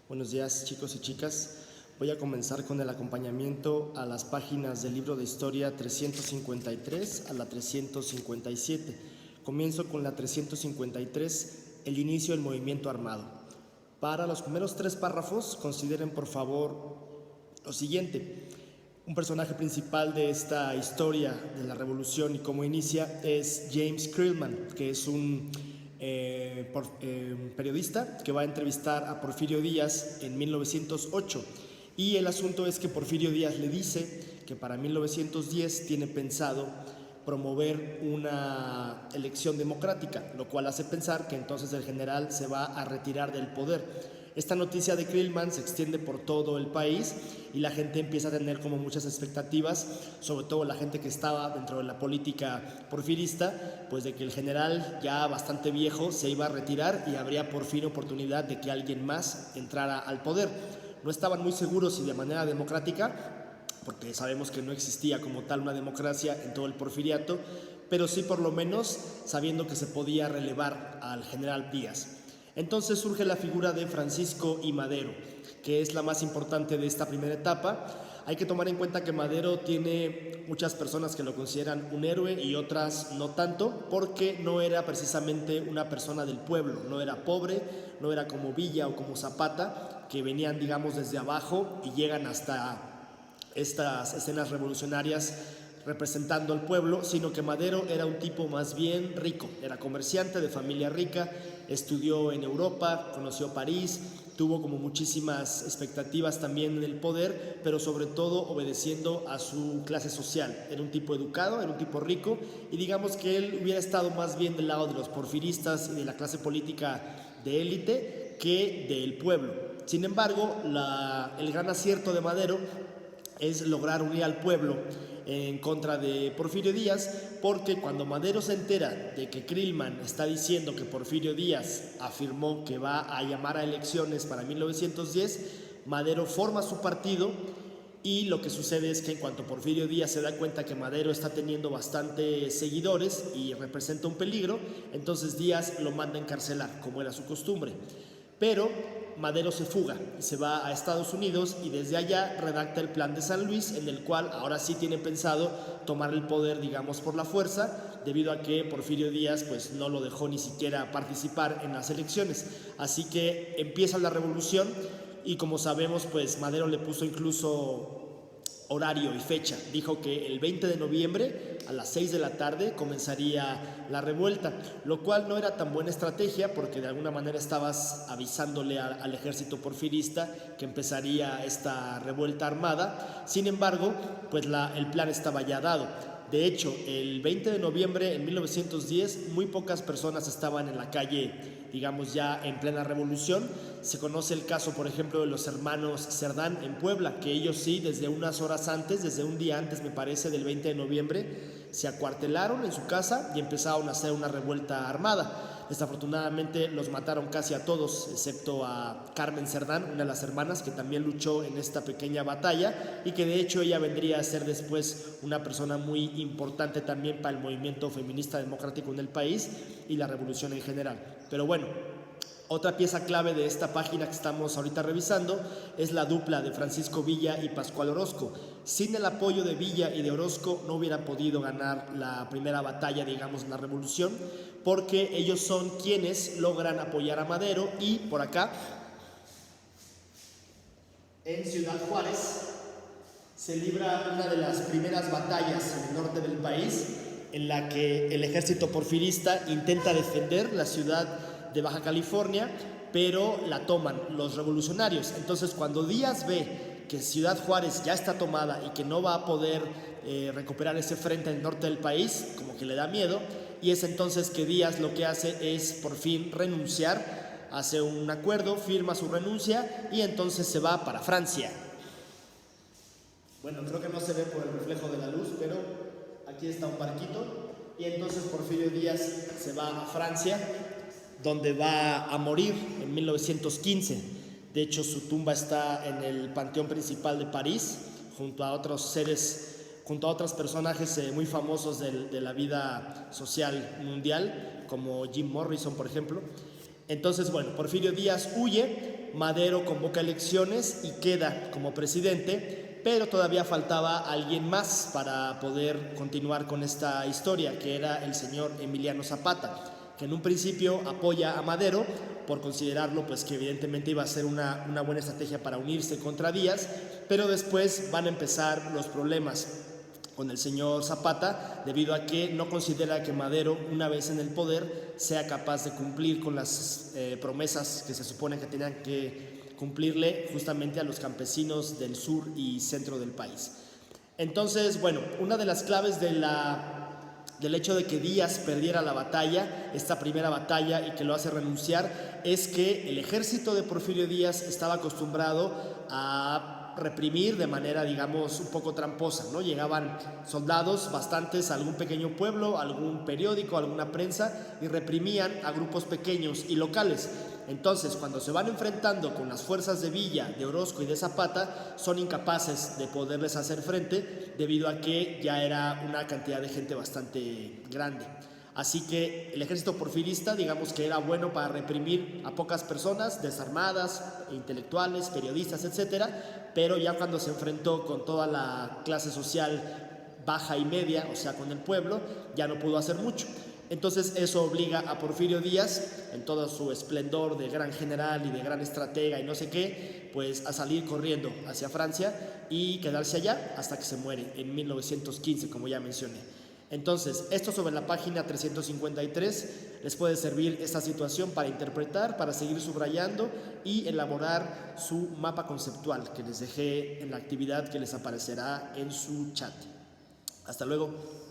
Buenos días, chicos y chicas. Voy a comenzar con el acompañamiento a las páginas del libro de historia 353 a la 357. Comienzo con la 353, el inicio del movimiento armado. Para los primeros 3 párrafos, consideren por favor lo siguiente. Un personaje principal de esta historia de la revolución y cómo inicia es James Creelman, que es un periodista que va a entrevistar a Porfirio Díaz en 1908, y el asunto es que Porfirio Díaz le dice que para 1910 tiene pensado promover una elección democrática, lo cual hace pensar que entonces el general se va a retirar del poder. Esta noticia de Creelman se extiende por todo el país y la gente empieza a tener como muchas expectativas, sobre todo la gente que estaba dentro de la política porfirista, pues de que el general ya bastante viejo se iba a retirar y habría por fin oportunidad de que alguien más entrara al poder. No estaban muy seguros si de manera democrática, porque sabemos que no existía como tal una democracia en todo el porfiriato, pero sí por lo menos sabiendo que se podía relevar al general Díaz. Entonces surge la figura de Francisco I. Madero, que es la más importante de esta primera etapa. Hay que tomar en cuenta que Madero tiene muchas personas que lo consideran un héroe y otras no tanto, porque no era precisamente una persona del pueblo, no era pobre, no era como Villa o como Zapata, que venían, digamos, desde abajo y llegan hasta estas escenas revolucionarias representando al pueblo, sino que Madero era un tipo más bien rico, era comerciante de familia rica, estudió en Europa, conoció París, tuvo como muchísimas expectativas también en el poder, pero sobre todo obedeciendo a su clase social. Era un tipo educado, era un tipo rico, y digamos que él hubiera estado más bien del lado de los porfiristas y de la clase política de élite que del pueblo. Sin embargo, el gran acierto de Madero es lograr unir al pueblo en contra de Porfirio Díaz, porque cuando Madero se entera de que Creelman está diciendo que Porfirio Díaz afirmó que va a llamar a elecciones para 1910, Madero forma su partido, y lo que sucede es que en cuanto Porfirio Díaz se da cuenta que Madero está teniendo bastantes seguidores y representa un peligro, entonces Díaz lo manda a encarcelar, como era su costumbre. Pero Madero se fuga y se va a Estados Unidos, y desde allá redacta el Plan de San Luis, en el cual ahora sí tiene pensado tomar el poder, digamos, por la fuerza, debido a que Porfirio Díaz pues no lo dejó ni siquiera participar en las elecciones. Así que empieza la revolución, y como sabemos, pues Madero le puso incluso horario y fecha. Dijo que el 20 de noviembre a las 6 de la tarde comenzaría la revuelta, lo cual no era tan buena estrategia, porque de alguna manera estabas avisándole al ejército porfirista que empezaría esta revuelta armada. Sin embargo, pues el plan estaba ya dado. De hecho, el 20 de noviembre en 1910 muy pocas personas estaban en la calle, digamos, ya en plena revolución. Se conoce el caso, por ejemplo, de los hermanos Cerdán en Puebla, que ellos sí, desde unas horas antes, desde un día antes, me parece, del 20 de noviembre, se acuartelaron en su casa y empezaron a hacer una revuelta armada. Desafortunadamente los mataron casi a todos, excepto a Carmen Cerdán, una de las hermanas que también luchó en esta pequeña batalla, y que de hecho ella vendría a ser después una persona muy importante también para el movimiento feminista democrático en el país y la revolución en general. Pero bueno, otra pieza clave de esta página que estamos ahorita revisando es la dupla de Francisco Villa y Pascual Orozco. Sin el apoyo de Villa y de Orozco no hubieran podido ganar la primera batalla, digamos, en la revolución, porque ellos son quienes logran apoyar a Madero. Y por acá, en Ciudad Juárez, se libra una de las primeras batallas en el norte del país, en la que el ejército porfirista intenta defender la ciudad de Baja California, pero la toman los revolucionarios. Entonces, cuando Díaz ve que Ciudad Juárez ya está tomada y que no va a poder recuperar ese frente en el norte del país, como que le da miedo, y es entonces que Díaz lo que hace es por fin renunciar, hace un acuerdo, firma su renuncia, y entonces se va para Francia. Bueno, creo que no se ve por el reflejo de la luz, pero aquí está un barquito, y entonces Porfirio Díaz se va a Francia, donde va a morir en 1915. De hecho, su tumba está en el Panteón Principal de París, junto a otros personajes muy famosos de la vida social mundial, como Jim Morrison, por ejemplo. Entonces, bueno, Porfirio Díaz huye, Madero convoca elecciones y queda como presidente, pero todavía faltaba alguien más para poder continuar con esta historia, que era el señor Emiliano Zapata, que en un principio apoya a Madero por considerarlo pues que evidentemente iba a ser una buena estrategia para unirse contra Díaz, pero después van a empezar los problemas con el señor Zapata, debido a que no considera que Madero, una vez en el poder, sea capaz de cumplir con las promesas que se supone que tenían que cumplirle justamente a los campesinos del sur y centro del país. Entonces, bueno, una de las claves del hecho de que Díaz perdiera la batalla, esta primera batalla, y que lo hace renunciar, es que el ejército de Porfirio Díaz estaba acostumbrado a reprimir de manera, digamos, un poco tramposa, ¿no? Llegaban soldados bastantes a algún pequeño pueblo, a algún periódico, a alguna prensa, y reprimían a grupos pequeños y locales. Entonces, cuando se van enfrentando con las fuerzas de Villa, de Orozco y de Zapata, son incapaces de poderles hacer frente, debido a que ya era una cantidad de gente bastante grande. Así que el ejército porfirista, digamos que era bueno para reprimir a pocas personas, desarmadas, intelectuales, periodistas, etcétera, pero ya cuando se enfrentó con toda la clase social baja y media, o sea, con el pueblo, ya no pudo hacer mucho. Entonces eso obliga a Porfirio Díaz, en todo su esplendor de gran general y de gran estratega y no sé qué, pues a salir corriendo hacia Francia y quedarse allá hasta que se muere en 1915, como ya mencioné. Entonces, esto sobre la página 353 les puede servir esta situación para interpretar, para seguir subrayando y elaborar su mapa conceptual que les dejé en la actividad que les aparecerá en su chat. Hasta luego.